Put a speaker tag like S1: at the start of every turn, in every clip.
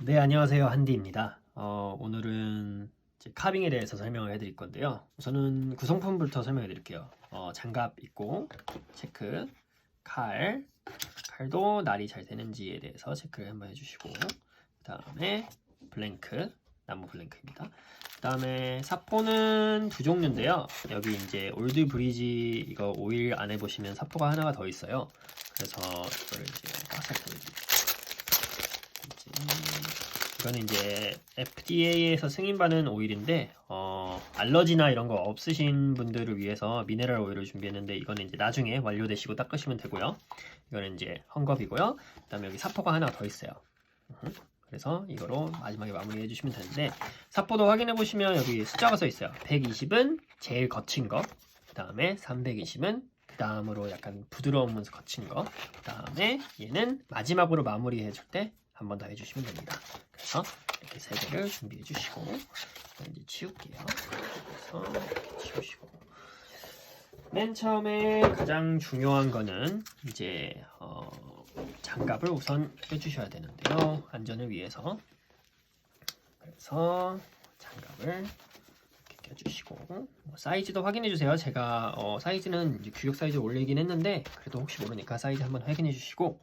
S1: 네, 안녕하세요. 한디입니다. 오늘은 이제 카빙에 대해서 설명을 해드릴 건데요. 우선은 구성품부터 설명해 드릴게요. 장갑 있고, 체크, 칼도 날이 잘 되는지에 대해서 체크를 한번 해주시고, 그 다음에 블랭크, 나무 블랭크입니다. 그 다음에 사포는 두 종류인데요. 여기 이제 올드 브리지 이거 오일 안에 보시면 사포가 하나가 더 있어요. 그래서 이거를 이제 바싹 보여드릴게요. 이거는 이제 FDA에서 승인받은 오일인데 알러지나 이런 거 없으신 분들을 위해서 미네랄 오일을 준비했는데 이거는 이제 나중에 완료되시고 닦으시면 되고요. 이거는 이제 헝겊이고요. 그 다음에 여기 사포가 하나 더 있어요. 그래서 이거로 마지막에 마무리 해주시면 되는데 사포도 확인해 보시면 여기 숫자가 써 있어요. 120은 제일 거친 거, 그 다음에 320은 그 다음으로 약간 부드러우면서 거친 거, 그 다음에 얘는 마지막으로 마무리 해줄 때 한 번 더 해주시면 됩니다. 그래서 이렇게 세 개를 준비해 주시고 이제 치울게요. 그래서 이렇게 치우시고 맨 처음에 가장 중요한 거는 이제 장갑을 우선 껴주셔야 되는데요. 안전을 위해서. 그래서 장갑을 이렇게 껴주시고 사이즈도 확인해 주세요. 제가 사이즈는 이제 규격 사이즈 올리긴 했는데 그래도 혹시 모르니까 사이즈 한번 확인해 주시고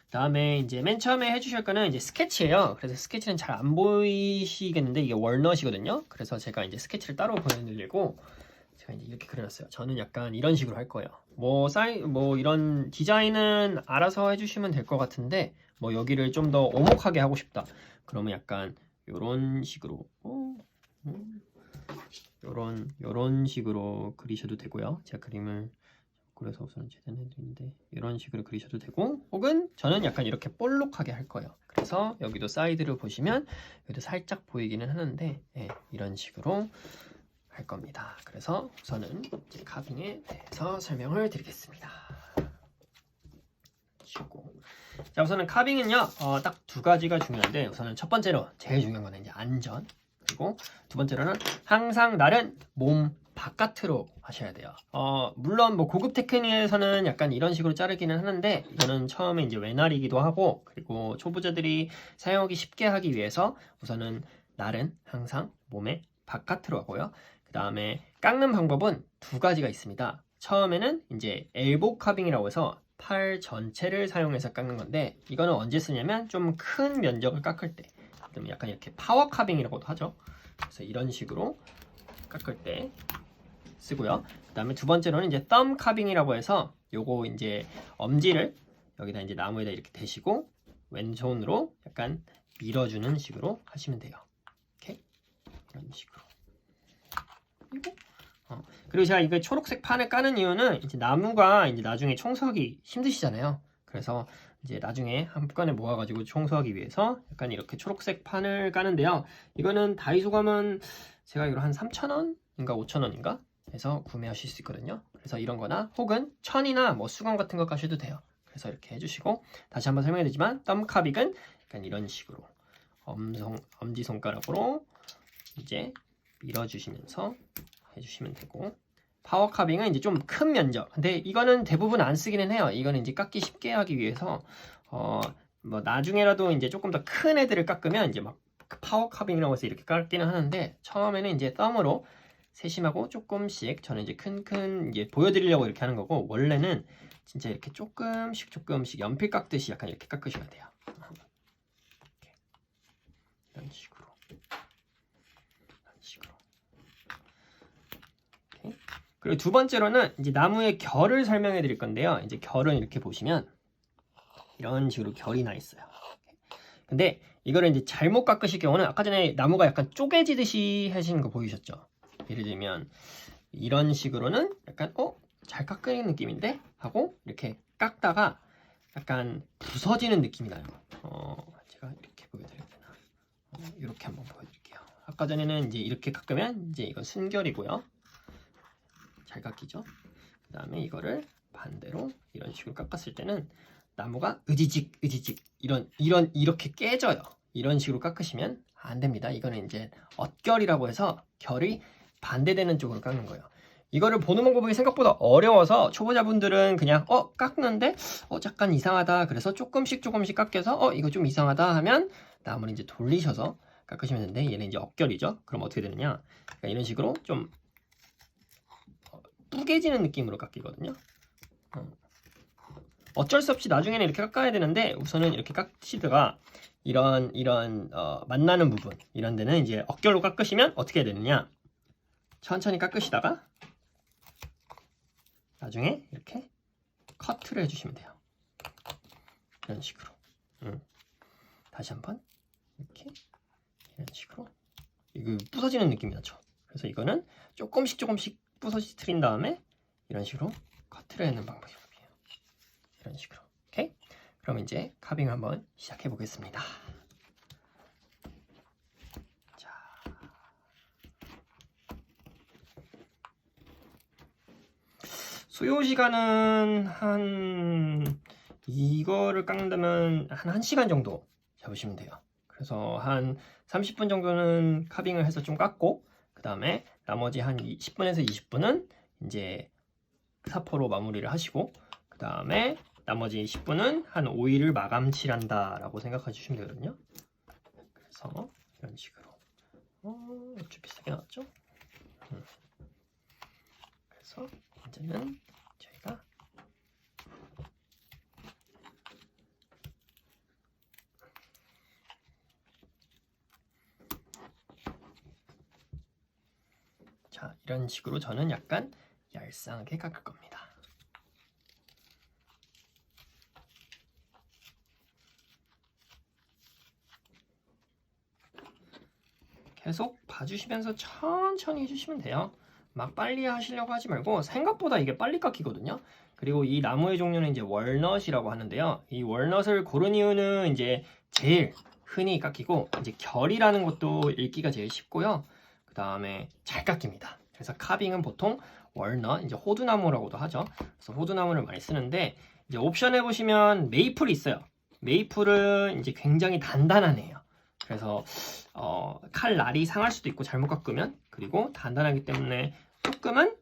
S1: 그 다음에 이제 맨 처음에 해주실 거는 이제 스케치예요. 그래서 스케치는 잘 안 보이시겠는데 이게 월넛이거든요. 그래서 제가 이제 스케치를 따로 보내드리고 제가 이제 이렇게 그려놨어요. 저는 약간 이런 식으로 할 거예요. 뭐 이런 디자인은 알아서 해주시면 될 것 같은데 뭐 여기를 좀 더 오목하게 하고 싶다. 그러면 약간 이런 식으로 요런 식으로 그리셔도 되고요. 제가 그림을 그래서 우선 재단해드리는데 이런 식으로 그리셔도 되고 혹은 저는 약간 이렇게 볼록하게 할 거예요. 그래서 여기도 사이드를 보시면 여기도 살짝 보이기는 하는데 이런 식으로 할 겁니다. 그래서 우선은 이제 카빙에 대해서 설명을 드리겠습니다. 자, 우선은 카빙은요 딱 두 가지가 중요한데 우선은 첫 번째로 제일 중요한 거는 이제 안전, 그리고 두 번째로는 항상 날은 몸 바깥으로 하셔야 돼요. 물론 뭐 고급 테크닉에서는 약간 이런 식으로 자르기는 하는데 이거는 처음에 이제 외날이기도 하고 그리고 초보자들이 사용하기 쉽게 하기 위해서 우선은 날은 항상 몸의 바깥으로 하고요. 그 다음에 깎는 방법은 두 가지가 있습니다. 처음에는 이제 엘보 카빙이라고 해서 팔 전체를 사용해서 깎는 건데 이거는 언제 쓰냐면 좀 큰 면적을 깎을 때, 약간 이렇게 파워 카빙이라고도 하죠. 그래서 이런 식으로 깎을 때 쓰고요. 그 다음에 두 번째로는 이제 썸 카빙이라고 해서 요거 이제 엄지를 여기다 이제 나무에다 이렇게 대시고 왼손으로 약간 밀어주는 식으로 하시면 돼요. 이렇게 이런 식으로. 그리고 제가 이거 초록색 판을 까는 이유는 이제 나무가 이제 나중에 청소하기 힘드시잖아요. 그래서 이제 나중에 한꺼번에 모아가지고 청소하기 위해서 약간 이렇게 초록색 판을 까는데요. 이거는 다이소 가면 제가 이거 한 3,000원인가 5,000원인가 해서 구매하실 수 있거든요. 그래서 이런 거나 혹은 천이나 뭐 수건 같은 거 까셔도 돼요. 그래서 이렇게 해주시고 다시 한번 설명해 드리지만 썸카빅은 약간 이런 식으로 엄지손가락으로 이제 밀어주시면서 해주시면 되고 파워 카빙은 이제 좀 큰 면적. 근데 이거는 대부분 안 쓰기는 해요. 이거는 이제 깎기 쉽게 하기 위해서 뭐 나중에라도 이제 조금 더 큰 애들을 깎으면 이제 막 파워 카빙이라고 해서 이렇게 깎기는 하는데 처음에는 이제 썸으로 세심하고 조금씩 저는 이제 큰 이제 보여드리려고 이렇게 하는 거고 원래는 진짜 이렇게 조금씩 연필 깎듯이 약간 이렇게 깎으셔야 돼요. 이렇게. 이런 식으로. 그리고 두 번째로는 이제 나무의 결을 설명해 드릴 건데요. 이제 결은 이렇게 보시면 이런 식으로 결이 나 있어요. 근데 이거를 이제 잘못 깎으실 경우는 아까 전에 나무가 약간 쪼개지듯이 하시는 거 보이셨죠? 예를 들면 이런 식으로는 약간 잘 깎이는 느낌인데? 하고 이렇게 깎다가 약간 부서지는 느낌이 나요. 제가 이렇게 보여드려야 되나? 이렇게 한번 보여드릴게요. 아까 전에는 이제 이렇게 깎으면 이제 이건 순결이고요. 잘 깎이죠. 그 다음에 이거를 반대로 이런 식으로 깎았을 때는 나무가 으지직 이렇게 깨져요. 이런 식으로 깎으시면 안 됩니다. 이거는 이제 엇결이라고 해서 결이 반대되는 쪽으로 깎는 거예요. 이거를 보는 방법이 생각보다 어려워서 초보자분들은 그냥 깎는데 약간 이상하다 그래서 조금씩 깎여서 이거 좀 이상하다 하면 나무를 이제 돌리셔서 깎으시면 되는데 얘는 이제 억결이죠. 그럼 어떻게 되느냐? 그러니까 이런 식으로 좀 뿌개지는 느낌으로 깎이거든요. 어쩔 수 없이 나중에는 이렇게 깎아야 되는데 우선은 이렇게 깎시다가 이런 만나는 부분 이런 데는 이제 억결로 깎으시면 어떻게 해야 되느냐? 천천히 깎으시다가 나중에 이렇게 커트를 해주시면 돼요. 이런 식으로. 다시 한번 이렇게 이런 식으로. 이거 부서지는 느낌이 나죠. 그래서 이거는 조금씩 부서뜨린 다음에 이런 식으로 커트를 하는 방법이에요. 이런 식으로. 오케이? 그럼 이제 카빙을 한번 시작해 보겠습니다. 자, 소요 시간은 이거를 깎는다면 한 1시간 정도 잡으시면 돼요. 그래서 한 30분 정도는 카빙을 해서 좀 깎고 그 다음에 나머지 한 10분에서 20분은 이제 사포로 마무리를 하시고 그 다음에 나머지 10분은 한 오일을 마감 칠한다 라고 생각해 주시면 되거든요. 그래서 이런 식으로 좀 비슷하게 나왔죠? 그래서 이제는 저희가 자, 이런 식으로 저는 약간 얄쌍하게 깎을 겁니다. 계속 봐주시면서 천천히 해주시면 돼요. 막 빨리 하시려고 하지 말고 생각보다 이게 빨리 깎이거든요. 그리고 이 나무의 종류는 이제 월넛이라고 하는데요. 이 월넛을 고른 이유는 이제 제일 흔히 깎이고 이제 결이라는 것도 읽기가 제일 쉽고요. 그 다음에 잘 깎입니다. 그래서 카빙은 보통 월넛, 이제 호두나무라고도 하죠. 그래서 호두나무를 많이 쓰는데 이제 옵션에 보시면 메이플이 있어요. 메이플은 이제 굉장히 단단하네요. 그래서 칼날이 상할 수도 있고 잘못 깎으면 그리고 단단하기 때문에 조금은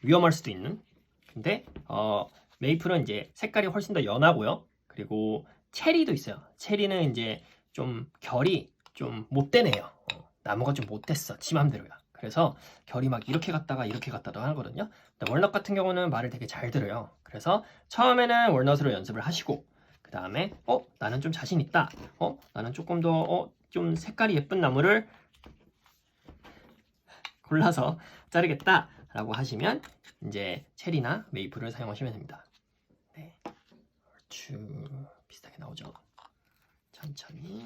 S1: 위험할 수도 있는 근데 메이플은 이제 색깔이 훨씬 더 연하고요. 그리고 체리도 있어요. 체리는 이제 좀 결이 좀 못되네요. 나무가 좀 못됐어. 지 맘대로야. 그래서 결이 막 이렇게 갔다가 이렇게 갔다도 하거든요. 근데 월넛 같은 경우는 말을 되게 잘 들어요. 그래서 처음에는 월넛으로 연습을 하시고 그 다음에 나는 좀 자신 있다. 나는 조금 더 좀 색깔이 예쁜 나무를 골라서 자르겠다 라고 하시면 이제 체리나 메이플을 사용하시면 됩니다. 네, 얼추 비슷하게 나오죠. 천천히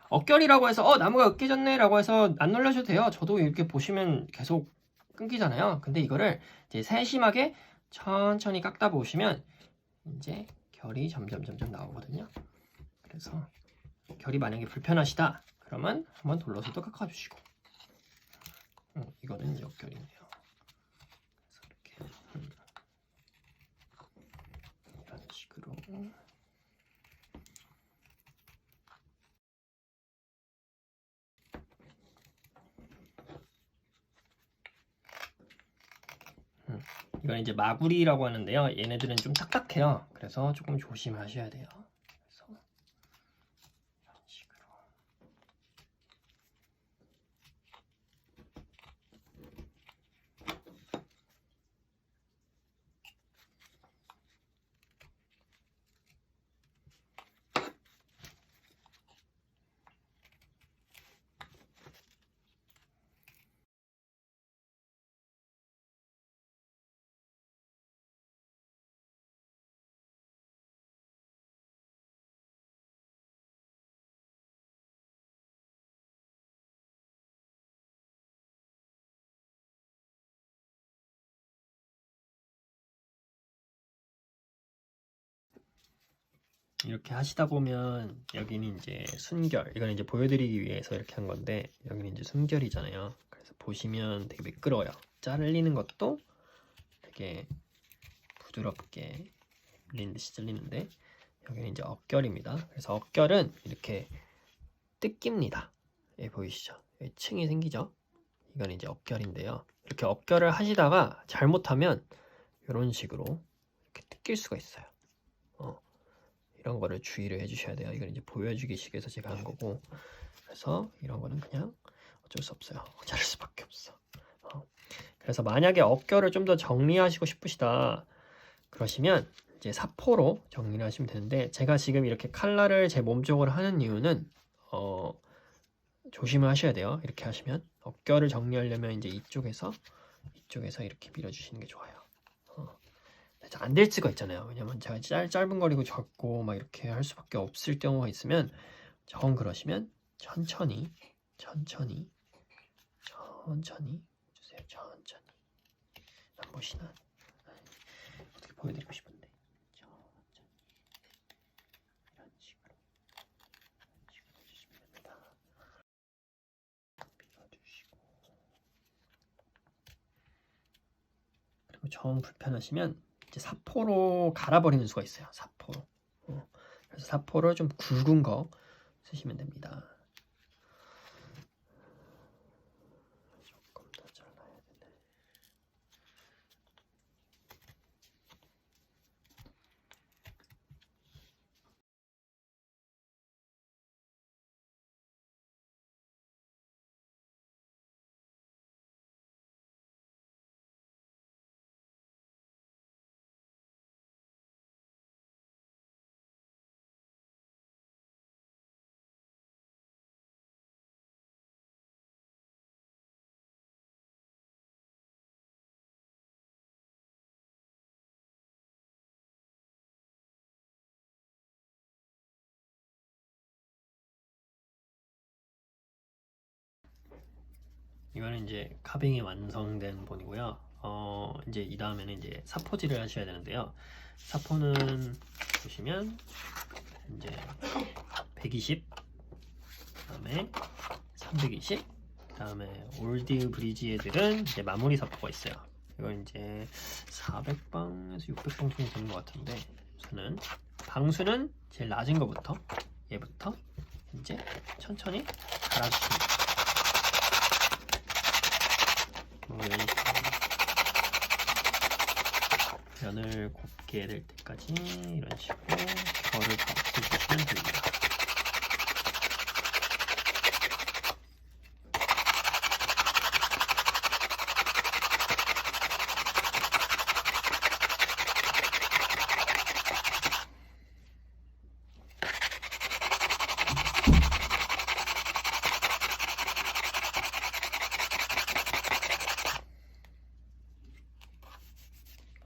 S1: 억결이라고 해서 나무가 으깨졌네 라고 해서 안 놀라셔도 돼요. 저도 이렇게 보시면 계속 끊기잖아요. 근데 이거를 이제 세심하게 천천히 깎다 보시면 이제 결이 점점 나오거든요. 그래서 결이 만약에 불편하시다 그러면 한번 돌려서도 깎아주시고 이거는 이제 억결이네요. 그래서 이렇게 이런 식으로 이건 이제 마구리라고 하는데요. 얘네들은 좀 딱딱해요. 그래서 조금 조심하셔야 돼요. 그래서 이런 식으로. 이렇게 하시다 보면 여기는 이제 순결, 이건 이제 보여드리기 위해서 이렇게 한 건데 여기는 이제 순결이잖아요. 그래서 보시면 되게 미끄러워요. 잘리는 것도 되게 부드럽게 밀리는 듯이 잘리는데 여기는 이제 억결입니다. 그래서 억결은 이렇게 뜯깁니다. 예, 보이시죠? 여기 층이 생기죠? 이건 이제 억결인데요. 이렇게 억결을 하시다가 잘못하면 이런 식으로 이렇게 뜯길 수가 있어요. 이런 거를 주의를 해주셔야 돼요. 이건 이제 보여주기식 해서 제가 한 거고, 그래서 이런 거는 그냥 어쩔 수 없어요. 자를 수밖에 없어. 그래서 만약에 어깨를 좀 더 정리하시고 싶으시다 그러시면 이제 사포로 정리를 하시면 되는데, 제가 지금 이렇게 칼날을 제 몸 쪽으로 하는 이유는 조심을 하셔야 돼요. 이렇게 하시면 어깨를 정리하려면 이제 이쪽에서 이렇게 밀어주시는 게 좋아요. 안 될 수가 있잖아요. 왜냐면 제가 짧은 거리고 적고 막 이렇게 할 수밖에 없을 경우가 있으면, 정 그러시면 천천히 주세요. 천천히. 안 보시나? 어떻게 보여드리고 싶은데. 천천히. 이런 식으로 해주시면 됩니다. 밀어주시고. 그리고 정 불편하시면 이제 사포로 갈아버리는 수가 있어요. 사포로. 그래서 사포를 좀 굵은 거 쓰시면 됩니다. 조금 더 잘라야 되네. 이거는 이제 카빙이 완성된 본이고요. 이제 이 다음에는 이제 사포질을 하셔야 되는데요. 사포는 보시면 이제 120, 그다음에 320, 그다음에 올드 브리지 애들은 이제 마무리 사포가 있어요. 이건 이제 400방에서 600방 정도 되는 것 같은데, 우선은 방수는 제일 낮은 것부터 얘부터 이제 천천히 갈아주십니다. 면을 곱게 될 때까지 이런 식으로 결을 박수주시면 됩니다.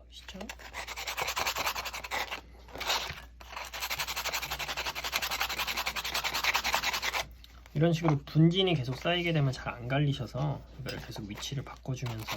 S1: 보시죠? 이런 식으로 분진이 계속 쌓이게 되면 잘 안 갈리셔서 이걸 계속 위치를 바꿔주면서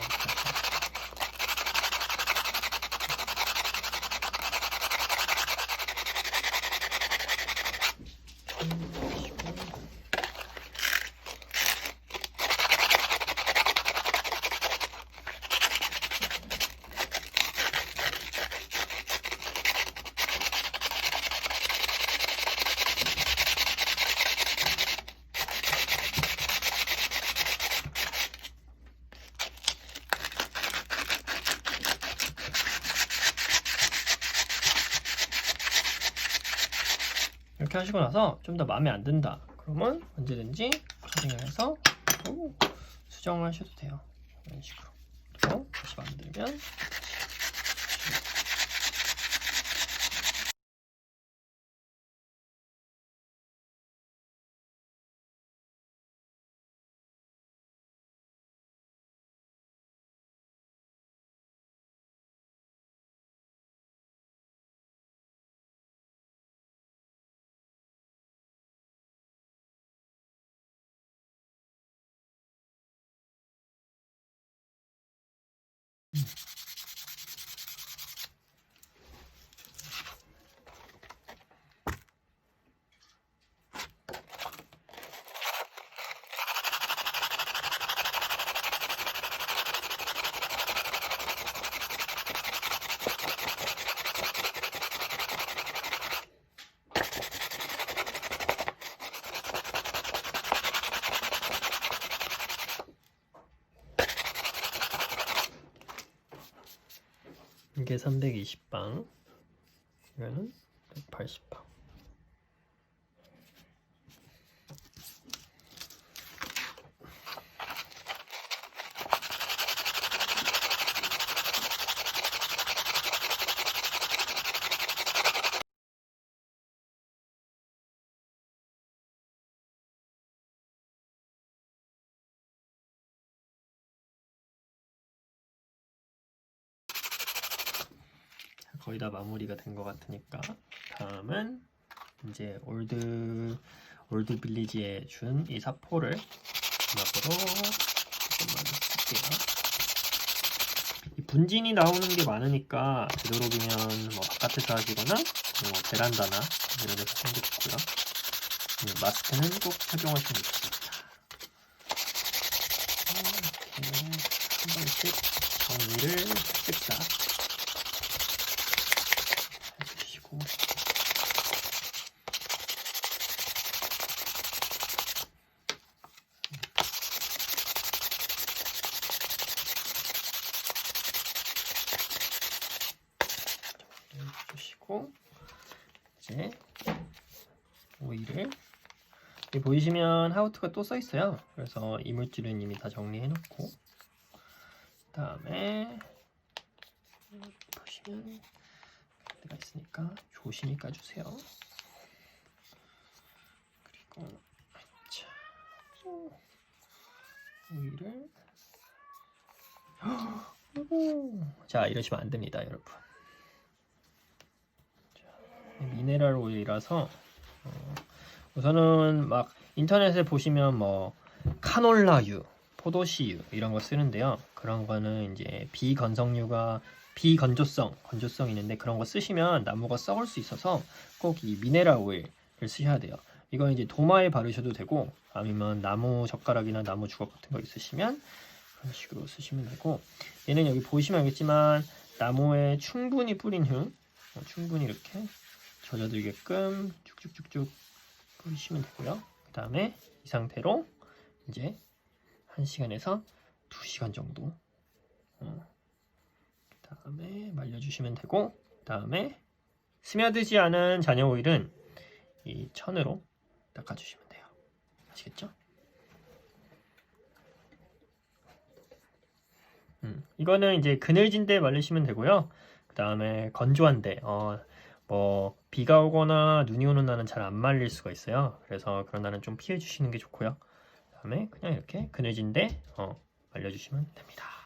S1: 이렇게 하시고 나서 좀 더 마음에 안 든다 그러면 언제든지 카빙을 해서 수정하셔도 돼요. 이런 식으로. 그리고 다시 만들면 이게 320방, 이거는 180방. 거의 다 마무리가 된 것 같으니까 다음은 이제 올드 빌리지에 준 이 사포를 마지막으로 조금만 쓸게요. 이 분진이 나오는 게 많으니까 되도록이면 뭐 바깥에서 하시거나 뭐 베란다나 이런 데서 하는 게 좋고요. 마스크는 꼭 착용하시면 좋습니다. 이렇게 한 번씩 정리를 쓱싹 해주시고 해주시고 이제 오일을 보이시면 하우투가 또 써 있어요. 그래서 이물질은 이미 다 정리해 놓고 그다음에 보시면 데가 있으니까 조심히 까주세요. 그리고 오일을 자 이러시면 안 됩니다, 여러분. 미네랄 오일이라서 우선은 막 인터넷에 보시면 뭐 카놀라유, 포도씨유 이런 거 쓰는데요. 그런 거는 이제 비건성유가 건조성 있는데 그런 거 쓰시면 나무가 썩을 수 있어서 꼭 이 미네랄 오일을 쓰셔야 돼요. 이건 이제 도마에 바르셔도 되고 아니면 나무 젓가락이나 나무 주걱 같은 거 있으시면 그런 식으로 쓰시면 되고 얘는 여기 보시면 알겠지만 나무에 충분히 뿌린 후 충분히 이렇게 젖어들게끔 쭉쭉쭉쭉 뿌리시면 되고요. 그 다음에 이 상태로 이제 1시간에서 2시간 정도 그 다음에 말려주시면 되고 그 다음에 스며들지 않은 잔여 오일은 이 천으로 닦아주시면 돼요. 아시겠죠? 이거는 이제 그늘진 데 말리시면 되고요. 그 다음에 건조한 데 뭐 비가 오거나 눈이 오는 날은 잘 안 말릴 수가 있어요. 그래서 그런 날은 좀 피해 주시는 게 좋고요. 그 다음에 그냥 이렇게 그늘진 데 말려주시면 됩니다.